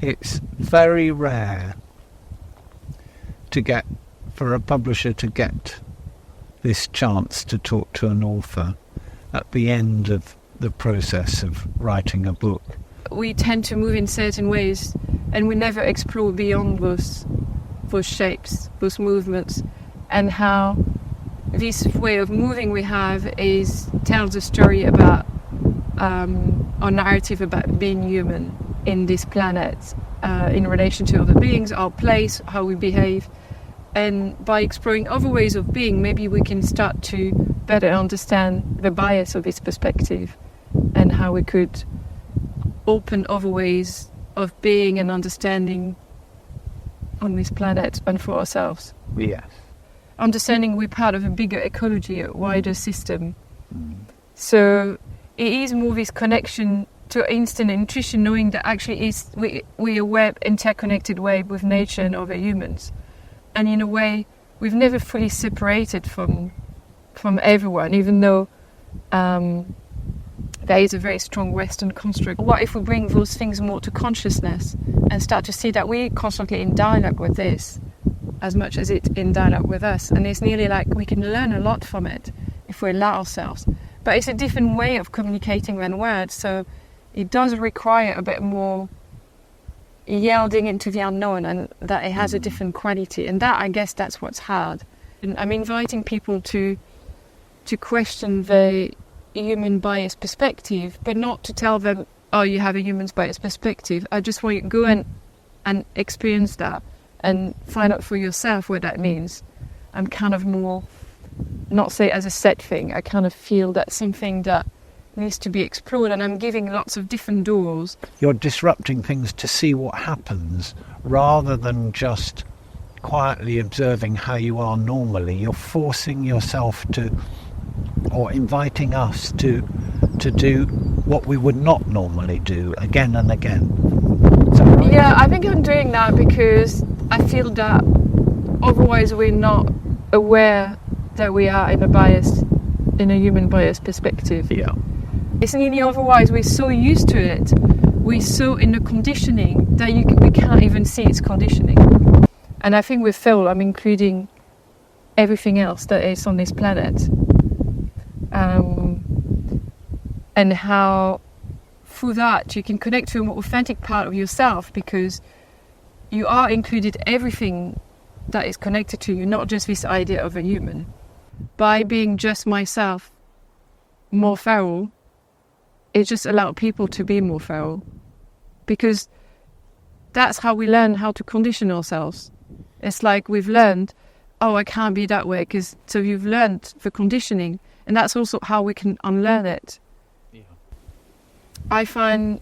It's very rare for a publisher to get this chance to talk to an author at the end of the process of writing a book. We tend to move in certain ways, and we never explore beyond those shapes, those movements, and how this way of moving we have tells a story about our narrative about being human in this planet, in relation to other beings, our place, how we behave. And by exploring other ways of being, maybe we can start to better understand the bias of this perspective and how we could open other ways of being and understanding on this planet and for ourselves. Yes. Understanding we're part of a bigger ecology, a wider system. So it is more this connection to instinct and intuition, knowing that actually we're a web, interconnected web with nature and other humans. And in a way, we've never fully separated from everyone, even though there is a very strong Western construct. What if we bring those things more to consciousness and start to see that we're constantly in dialogue with this as much as it's in dialogue with us? And it's nearly like we can learn a lot from it if we allow ourselves. But it's a different way of communicating than words, so it does require a bit more yielding into the unknown, and that it has a different quality. And that, I guess, that's what's hard. And I'm inviting people to question the human bias perspective, but not to tell them, oh, you have a human bias perspective. I just want you to go and experience that and find out for yourself what that means. I'm kind of more, not say as a set thing, I kind of feel that's something that needs to be explored, and I'm giving lots of different doors. You're disrupting things to see what happens rather than just quietly observing how you are normally. You're forcing yourself to, or inviting us to do what we would not normally do again and again. Is that right? Yeah, I think I'm doing that because I feel that otherwise we're not aware that we are in a human bias perspective. Yeah. It's nearly otherwise we're so used to it, we're so in the conditioning that we can't even see its conditioning. And I think with Phil, I'm including everything else that is on this planet. And how through that you can connect to a more authentic part of yourself, because you are included everything that is connected to you, not just this idea of a human. By being just myself, more feral, it just allowed people to be more feral, because that's how we learn how to condition ourselves. It's like we've learned, oh, I can't be that way, so you've learned the conditioning, and that's also how we can unlearn it. Yeah. I find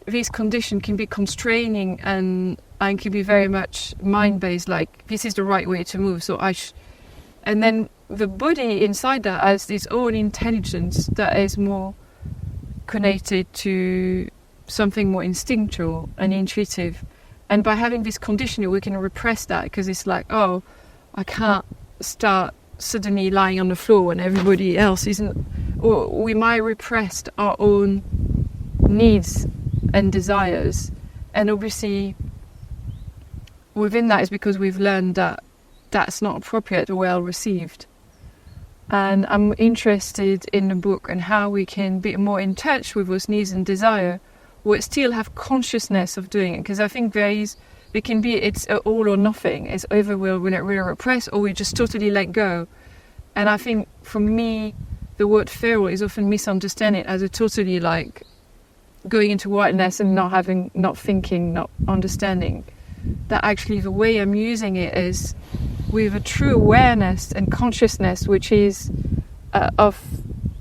this condition can be constraining and can be very much mind-based, like this is the right way to move, so and then the body inside that has its own intelligence that is more connected to something more instinctual and intuitive. And by having this conditioning, we can repress that, because it's like, oh, I can't start suddenly lying on the floor when everybody else isn't. Or we might repress our own needs and desires. And obviously, within that is because we've learned that that's not appropriate or well received. And I'm interested in the book and how we can be more in touch with those needs and desire, but still have consciousness of doing it. Because I think it's all or nothing. It's either we'll really repress or we just totally let go. And I think for me, the word feral is often misunderstood as a totally like going into whiteness and not thinking, not understanding. That actually the way I'm using it is with a true awareness and consciousness, which is of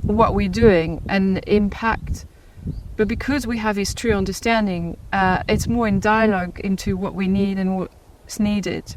what we're doing and impact. But because we have this true understanding, it's more in dialogue into what we need and what's needed.